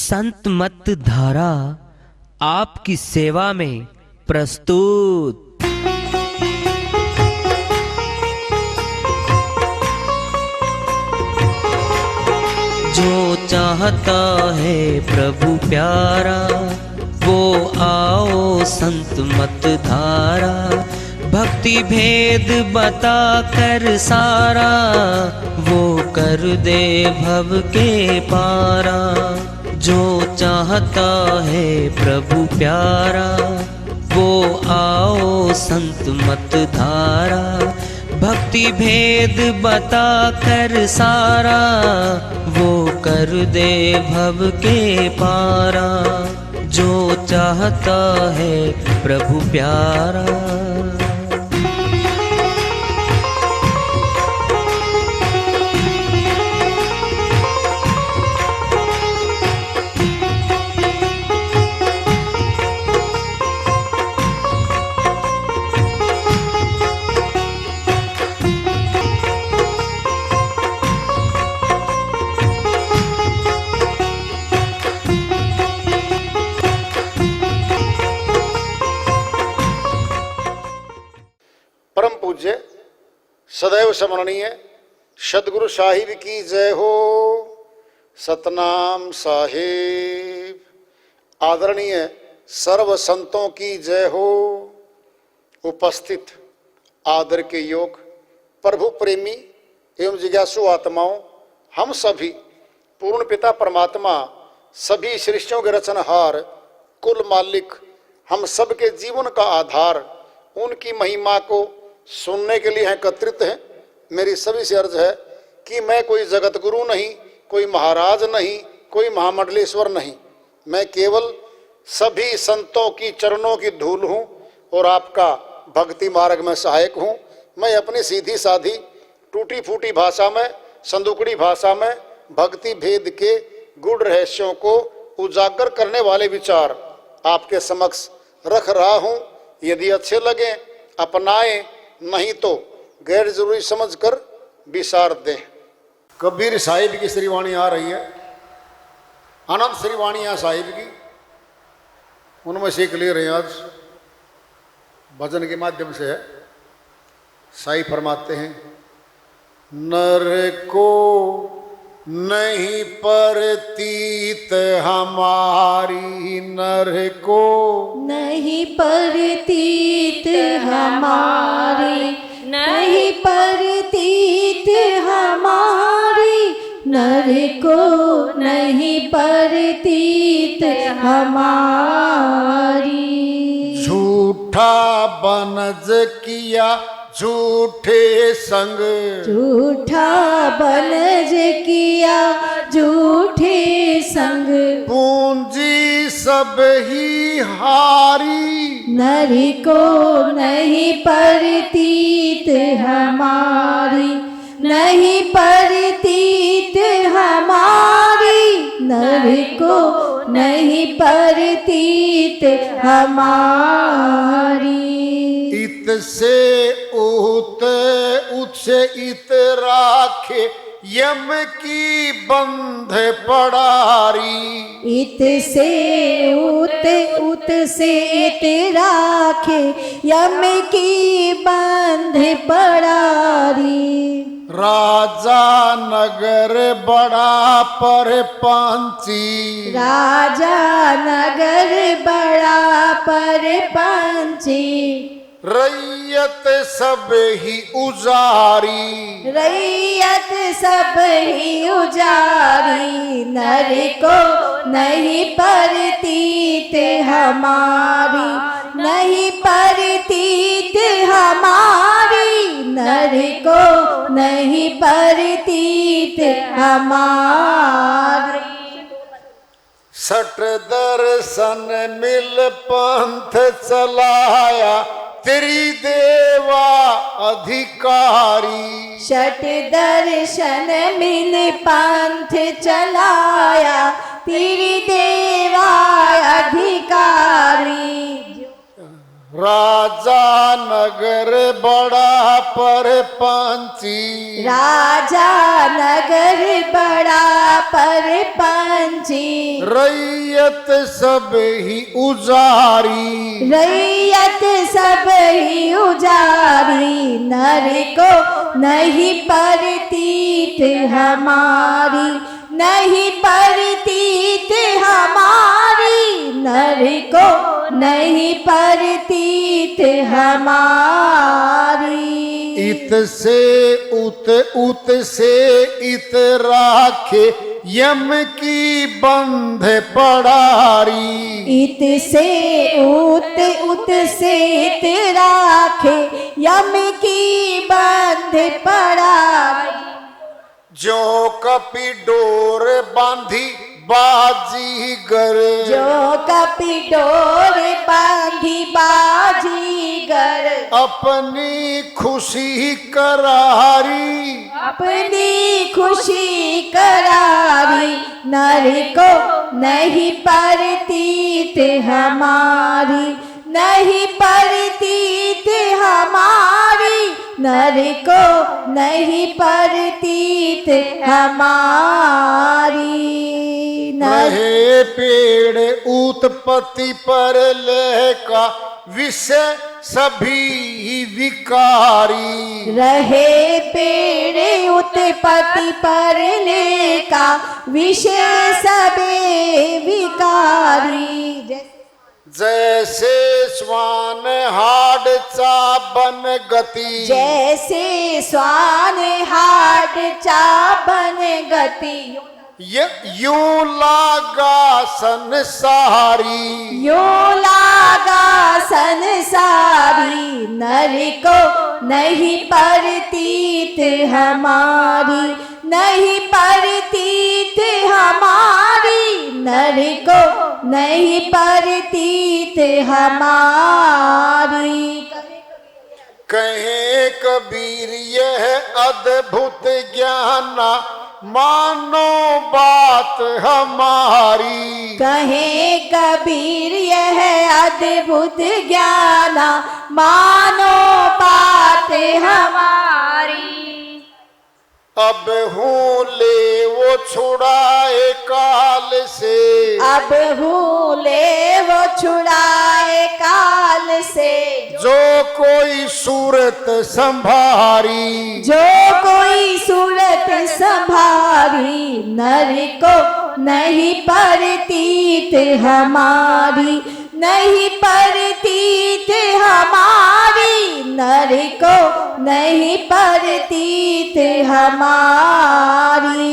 संत मत धारा आपकी सेवा में प्रस्तुत। जो चाहता है प्रभु प्यारा वो आओ संत मत धारा। भक्ति भेद बता कर सारा वो कर दे भव के पारा। जो चाहता है प्रभु प्यारा वो आओ संत मत धारा। भक्ति भेद बता कर सारा वो कर दे भव के पारा। जो चाहता है प्रभु प्यारा। परम पूज्य सदैव स्मरणीय सदगुरु साहिब की जय हो। सतनाम साहिब। आदरणीय सर्व संतों की जय हो। उपस्थित आदर के योग प्रभु प्रेमी एवं जिज्ञासु आत्माओं, हम सभी पूर्ण पिता परमात्मा सभी सृष्टियों के रचनहार कुल मालिक हम सबके जीवन का आधार उनकी महिमा को सुनने के लिए एकत्रित हैं। मेरी सभी से अर्ज है कि मैं कोई जगत गुरु नहीं, कोई महाराज नहीं, कोई महामंडलेश्वर नहीं। मैं केवल सभी संतों की चरणों की धूल हूँ और आपका भक्ति मार्ग में सहायक हूँ। मैं अपनी सीधी साधी टूटी फूटी भाषा में, संदुकड़ी भाषा में भक्ति भेद के गूढ़ रहस्यों को उजागर करने वाले विचार आपके समक्ष रख रहा हूँ। यदि अच्छे लगे अपनाएं, नहीं तो गैर जरूरी समझकर विसार दें। कबीर साहिब की श्रीवाणी आ रही है, अनंत श्रीवाणियाँ साहिब की, उनमें से एक ले रहे हैं आज, भजन के माध्यम से है। साहिब फरमाते हैं, नर को नहीं परतीत हमारी, नर को नहीं परतीत हमारी, नहीं परतीत हमारी, नर को नहीं परतीत हमारी। झूठा बनज किया झूठे संग, झूठा बनज किया झूठे संग, पूंजी सब ही हारी, नर को नहीं परतीत हमारी, नहीं परतीत हमारी, नर को नहीं परतीत हमारी। इत से उत, उत से इत राखे यम की बंध पड़ारी, इत से उत, उत से इत राखे यम की बंध पड़ारी। राजा नगर बड़ा पर पंची, राजा नगर बड़ा पर पंची, रैयत सब ही उजारी, रैयत सब ही उजारी, नर को नहीं परतीत हमारी, नहीं परतीत हमारी, नर को नहीं परतीत हमारी। सठ दर्शन मिल पंथ चलाया त्रिदेवा अधिकारी, षट दर्शन मिल पंथ चलाया त्रिदेवा अधिकारी। राजा नगर बड़ा पर पंची, राजा नगर बड़ा पर पंछी, रैयत सब ही उजारी, रैयत सब ही उजारी, नर को नहीं परतीत हमारी, नहीं परतीत हमारी, नर को नहीं परतीत हमारी। इत से उत, उत से इत राखे, यम की बंध पड़ारी, इत से उत, उत से इत राखे, यम की बंध पड़ारी। जो कपि डोर बांधी बाजीगर, जो कपि डोर बांधी बाजीगर, अपनी खुशी करारी, अपनी खुशी करारी, नर को नहीं परतीत हमारी, नहीं परतीत हमारी, नर को नहीं परतीत हमारी। रहे पेड़ उत्पत्ति पर लेका, विषय सभी विकारी, रहे पेड़ उत्पत्ति पर लेका, विषय सबे विकारी। जैसे श्वान हाड चाबन गति, जैसे स्वान हाड चाबन गति, यूं लागा संसारी, यूं लागा संसारी, नर को नहीं परतीत हमारी, नहीं परतीत हमारी, नर को नहीं परतीत हमारी। कहे कबीर यह अद्भुत ज्ञाना, मानो बात हमारी, कहे कबीर यह अद्भुत ज्ञाना, मानो बात हमारी। अब हूँ ले वो छुड़ाए काल से, अब हूँ ले वो छुड़ाए काल से, जो कोई सूरत संभारी, जो कोई सूरत संभारी, नर को नहीं परतीत हमारी, नहीं परतीत हमारी, नर को नहीं परतीत हमारी।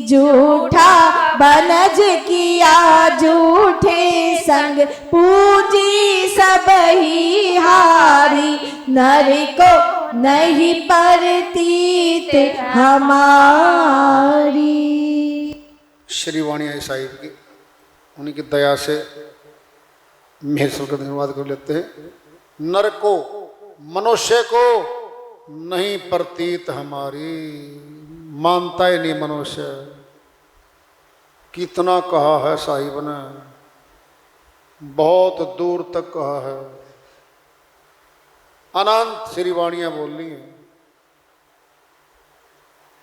झूठा बनज किया झूठे संग, पूजी सब ही हारी, नर को नहीं परतीत हमारी। श्री वाणी आई साहिब की, उन्हीं की दया से मेहर का धन्यवाद कर लेते हैं। नर को, मनुष्य को नहीं प्रतीत हमारी, मानता ही नहीं मनुष्य। कितना कहा है साहिब ने, बहुत दूर तक कहा है, अनंत श्री वाणियां बोली हैं।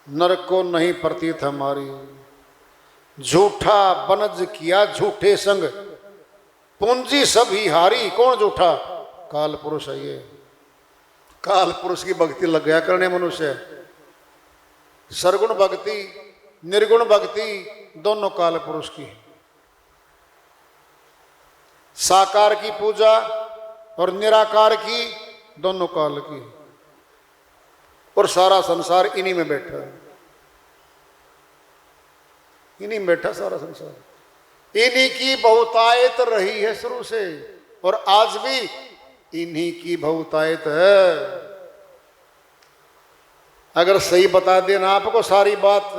नर को नहीं प्रतीत हमारी, झूठा बनज किया झूठे संग, पूंजी सभी हारी। कौन झूठा? काल पुरुष है ये। काल पुरुष की भक्ति लग गया करने मनुष्य। सरगुण भक्ति, निर्गुण भक्ति दोनों काल पुरुष की। साकार की पूजा और निराकार की दोनों काल की। और सारा संसार इन्हीं में बैठा है, इन्हीं में बैठा सारा संसार। इन्हीं की बहुतायत रही है शुरू से, और आज भी इन्हीं की बहुतायत है। अगर सही बता देना आपको सारी बात,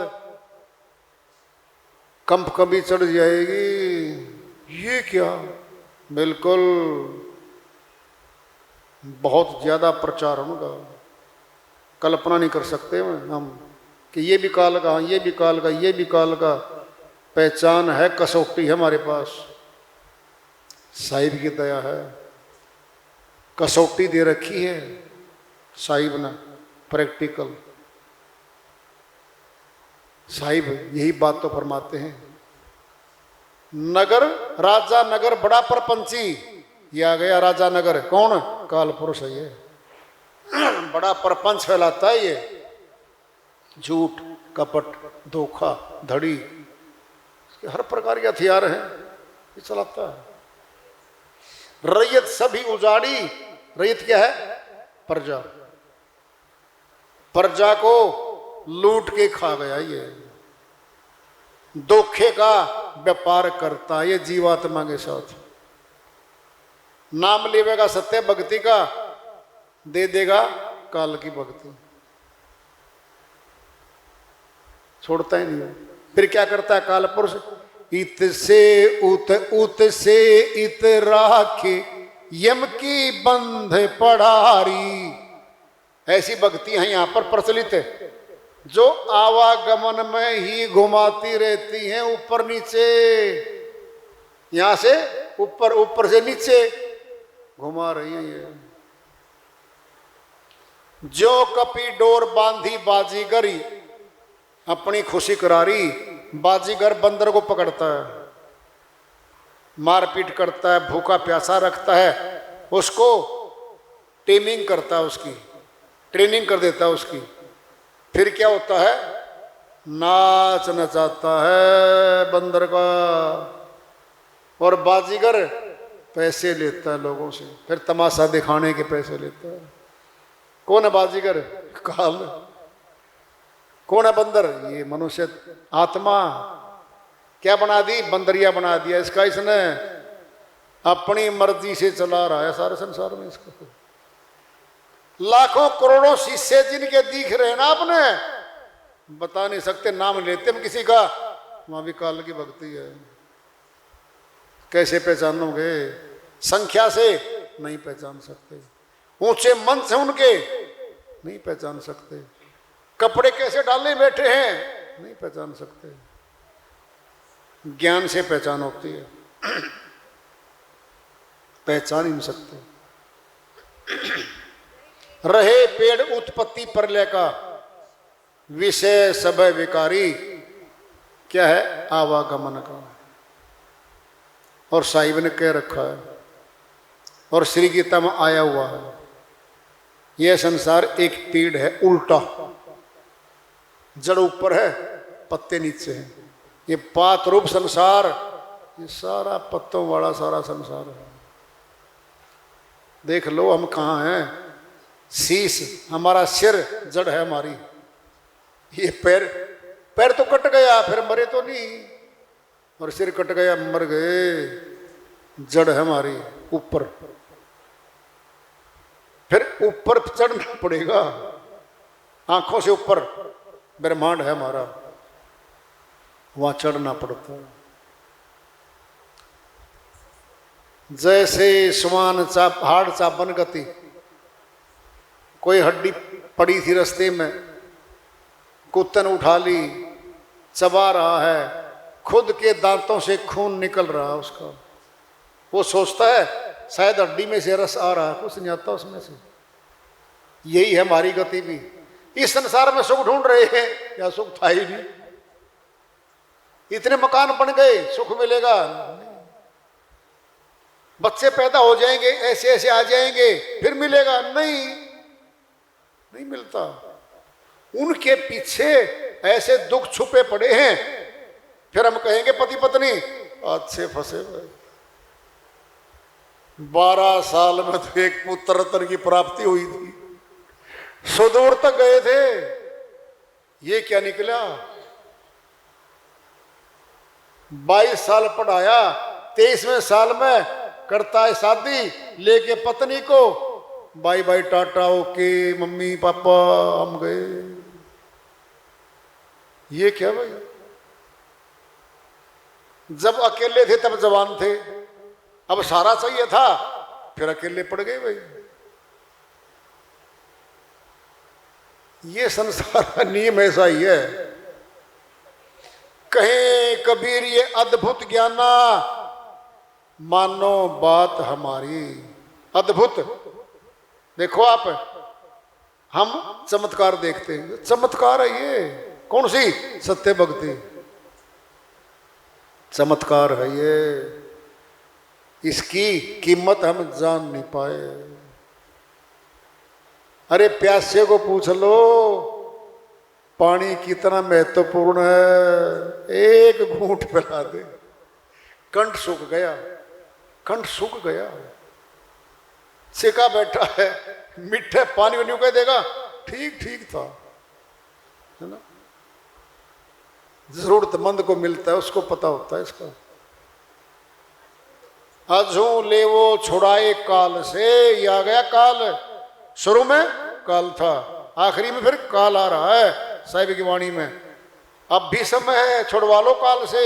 कंप कभी चढ़ जाएगी। ये क्या? बिल्कुल बहुत ज्यादा प्रचार उनका, कल्पना नहीं कर सकते हम कि ये भी काल का, ये भी काल का, ये भी काल का। पहचान है, कसौटी है हमारे पास। साहिब की दया है, कसौटी दे रखी है साहिब ने, प्रैक्टिकल। साहिब यही बात तो फरमाते हैं। नगर राजा नगर बड़ा परपंची, ये आ गया राजा नगर, कौन? काल पुरुष है ये। बड़ा परपंच फैलाता है ये, झूठ कपट धोखा धड़ी, हर प्रकार के हथियार हैं ये चलाता है। रैयत सभी उजाड़ी, रैयत क्या है? प्रजा, प्रजा को लूट के खा गया ये, धोखे का व्यापार करता है ये जीवात्मा के साथ। नाम लेवेगा सत्य भक्ति का, दे देगा काल की भक्ति, छोड़ता ही नहीं। फिर क्या करता है काल पुरुष? इत से उत, उत से इत राखे, यम की बंध पढ़ारी। ऐसी भक्ति है यहां पर प्रचलित है, जो आवागमन में ही घुमाती रहती हैं, ऊपर नीचे, यहां से ऊपर, ऊपर से नीचे घुमा रही है ये। जो कपी डोर बांधी बाजीगरी, अपनी खुशी करारी। बाजीगर बंदर को पकड़ता है, मारपीट करता है, भूखा प्यासा रखता है, उसको टेमिंग करता है, उसकी ट्रेनिंग कर देता है उसकी। फिर क्या होता है? नाच नचाता है बंदर का, और बाजीगर पैसे लेता है लोगों से, फिर तमाशा दिखाने के पैसे लेता है। कौन है बाजीगर? काल। कौन है बंदर? ये मनुष्य आत्मा। क्या बना दी? बंदरिया बना दिया इसका, इसने अपनी मर्जी से चला रहा है सारे संसार में इसको। लाखों करोड़ों शीशे जिनके दिख रहे हैं ना, आपने बता नहीं सकते, नाम लेते हम किसी का, वहां भी काल की भक्ति है। कैसे पहचानोगे? संख्या से नहीं पहचान सकते, ऊंचे मन से उनके नहीं पहचान सकते, कपड़े कैसे डालने बैठे हैं नहीं पहचान सकते। ज्ञान से पहचान होती है, पहचान ही नहीं सकते। रहे पेड़ उत्पत्ति प्रलय का, विषय सब विकारी। क्या है? आवागमन का। और साहिब ने कह रखा है, और श्री गीता में आया हुआ है, यह संसार एक पेड़ है उल्टा, जड़ ऊपर है, पत्ते नीचे हैं। ये पात रूप संसार, ये सारा पत्तों वाला सारा संसार है। देख लो हम कहाँ हैं। शीश हमारा, सिर जड़ है हमारी, ये पैर, पैर तो कट गया फिर मरे तो नहीं, और सिर कट गया मर गए, जड़ है हमारी ऊपर। फिर ऊपर चढ़ना पड़ेगा, आंखों से ऊपर ब्रह्मांड है हमारा, वहां चढ़ना पड़ता है। जैसे स्वान चाप हाड़ चापन गति, कोई हड्डी पड़ी थी रास्ते में, कुत्तन उठा ली, चबा रहा है, खुद के दांतों से खून निकल रहा है उसका, वो सोचता है शायद हड्डी में से रस आ रहा है, कुछ नहीं आता उसमें से। यही है हमारी गति भी। इस संसार में सुख ढूंढ रहे हैं, या सुख था ही नहीं। इतने मकान बन गए, सुख मिलेगा नहीं। बच्चे पैदा हो जाएंगे, ऐसे ऐसे आ जाएंगे, फिर मिलेगा नहीं, नहीं मिलता। उनके पीछे ऐसे दुख छुपे पड़े हैं, फिर हम कहेंगे पति पत्नी अच्छे फंसे हुए। 12 साल में तो एक पुत्र रत्न की प्राप्ति हुई थी, सुदूर तक गए थे, ये क्या निकला? 22 साल पढ़ाया, 23वें साल में करता है शादी, लेके पत्नी को, by by Tata okay mummy papa हम गए। ये क्या भाई? जब अकेले थे तब जवान थे, अब सारा चाहिए था, फिर अकेले पड़ गए भाई। ये संसार का नियम ऐसा ही है। कहे कबीर ये अद्भुत ज्ञाना, मानो बात हमारी। अद्भुत देखो आप, हम चमत्कार देखते हैं, चमत्कार है ये, कौन सी? सत्य भक्ति। चमत्कार है ये, इसकी कीमत हम जान नहीं पाए। अरे प्यासे को पूछ लो पानी कितना महत्वपूर्ण है, एक घूंट पिला दे कंठ सूख गया, कंठ सूख गया। सेका बैठा है, मीठे पानी को नहीं कह देगा ठीक ठीक था, है ना। जरूरतमंद को मिलता है उसको पता होता है इसका। अजू ले वो छुड़ाए काल से, ये आ गया काल। शुरू में काल था, आखिरी में फिर काल आ रहा है साहिब की वाणी में। अब भी समय है, छुड़वा लो काल से।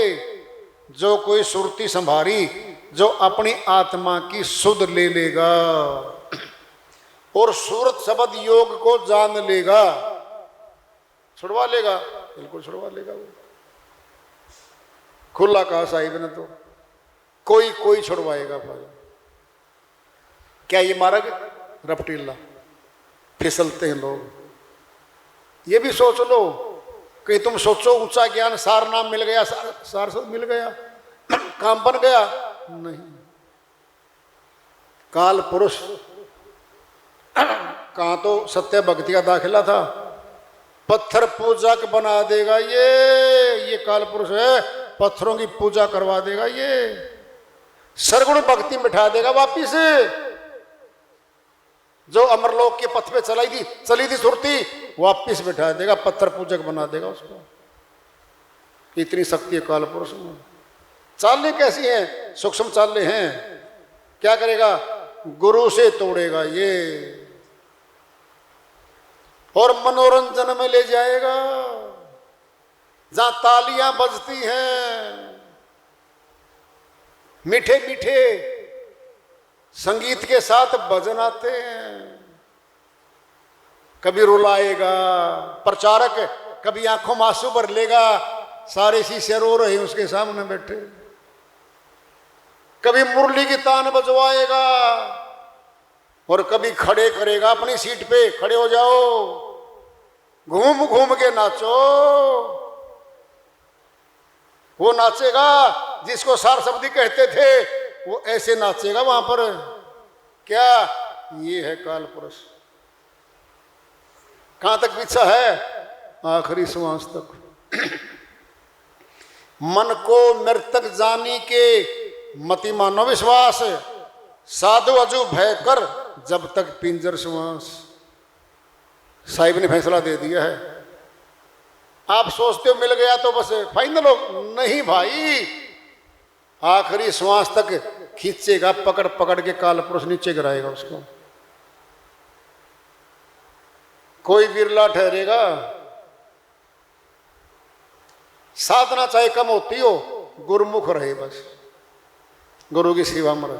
जो कोई सुरती संभारी, जो अपनी आत्मा की सुध ले लेगा और सूरत शब्द योग को जान लेगा, छुड़वा लेगा, बिल्कुल छुड़वा लेगा वो। खुला कहा साहिब ने तो, कोई कोई छुड़वाएगा भाई। क्या ये मार्ग रपटीला, फिसलते हैं लोग। ये भी सोच लो, कहीं तुम सोचो ऊंचा ज्ञान सार नाम मिल गया, सार सब मिल गया, काम बन गया, नहीं। काल पुरुष कहां तो सत्य भक्ति का दाखिला था, पत्थर पूजक बना देगा ये काल पुरुष है, पत्थरों की पूजा करवा देगा ये। सरगुण भक्ति मिठा देगा वापिस। जो अमरलोक के पथ पे चली थी सुरती, वापिस बिठा देगा, पत्थर पूजक बना देगा उसको। इतनी शक्ति है काल पुरुष में। चालें कैसी हैं? सूक्ष्म चालें हैं। क्या करेगा? गुरु से तोड़ेगा ये और मनोरंजन में ले जाएगा, जहां तालियां बजती हैं, मीठे मीठे संगीत के साथ भजन आते हैं। कभी रुलाएगा प्रचारक, कभी आंखों में आंसू भर लेगा, सारे शीशे रो रहे हैं उसके सामने बैठे। कभी मुरली की तान बजवाएगा और कभी खड़े करेगा अपनी सीट पे, खड़े हो जाओ, घूम घूम के नाचो। वो नाचेगा जिसको सार शब्दी कहते थे, वो ऐसे नाचेगा वहां पर। क्या ये है काल पुरुष। कहां तक पीछा है? आखिरी श्वास तक। मन को मृतक जानी के मति मानो विश्वास, साधु अजू भय कर जब तक पिंजर श्वास। साहिब ने फैसला दे दिया है। आप सोचते हो मिल गया तो बस फाइनल हो, नहीं भाई, आखिरी श्वास तक खींचेगा, पकड़ पकड़ के काल पुरुष नीचे गिराएगा उसको। कोई बिरला ठहरेगा। साधना चाहे कम होती हो, गुरुमुख रहे बस, गुरु की सेवा में रहे,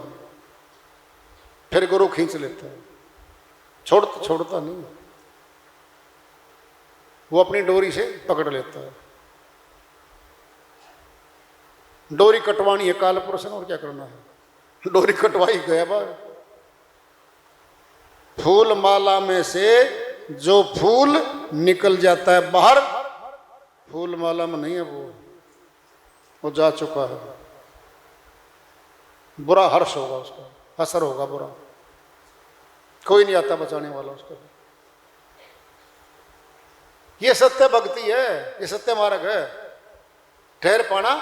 फिर गुरु खींच लेता है, छोड़ता नहीं, वो अपनी डोरी से पकड़ लेता है। डोरी कटवानी है काल पुरुष ने, और क्या करना है, डोरी कटवाई गया बार। फूल माला में से जो फूल निकल जाता है बाहर, फूल माला में नहीं है वो जा चुका है। बुरा हर्ष होगा उसका, असर होगा बुरा, कोई नहीं आता बचाने वाला उसको। ये सत्य भक्ति है, ये सत्य मार्ग है। ठहर पाना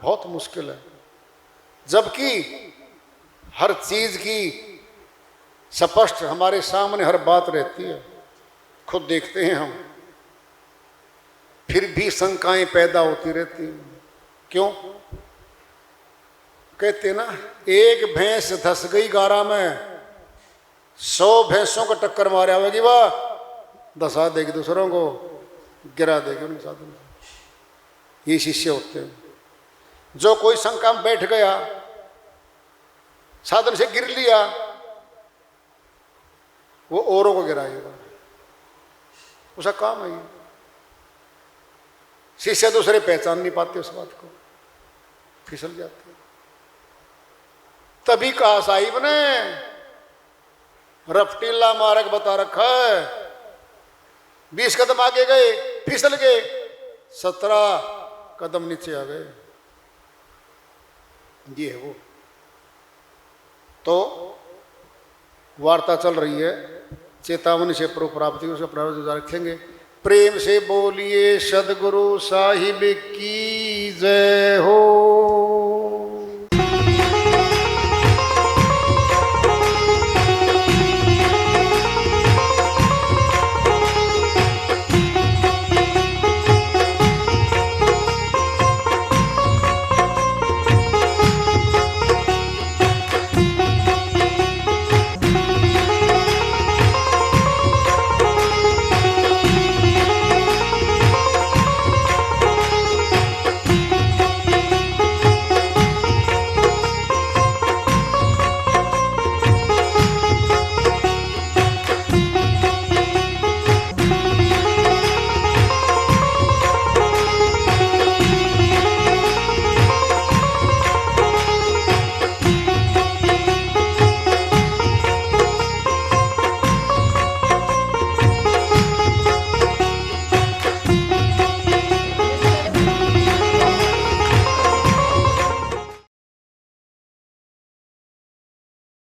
बहुत मुश्किल है, जबकि हर चीज की स्पष्ट हमारे सामने हर बात रहती है, खुद देखते हैं हम, फिर भी शंकाएं पैदा होती रहती हैं। क्यों? कहते ना, एक भैंस धस गई गारा में, 100 भैंसों को टक्कर मारे आवेगी, वाह धसा देगी दूसरों को, गिरा देगी उनके साथ। ये शिष्य होते हैं। जो कोई शंका में बैठ गया, साधन से गिर लिया, वो औरों को गिराएगा, उसका काम है ये। शिष्य दूसरे पहचान नहीं पाते उस बात को, फिसल जाते। तभी कहा साहिब ने, रफ्टीला मार्ग बता रखा है। 20 कदम आगे गए, फिसल गए, 17 कदम नीचे आ गए। ये है वो। तो वार्ता चल रही है, चेतावनी से प्रभु प्राप्ति उसका प्रारूप रखेंगे। प्रेम से बोलिए सदगुरु साहिब की जय हो।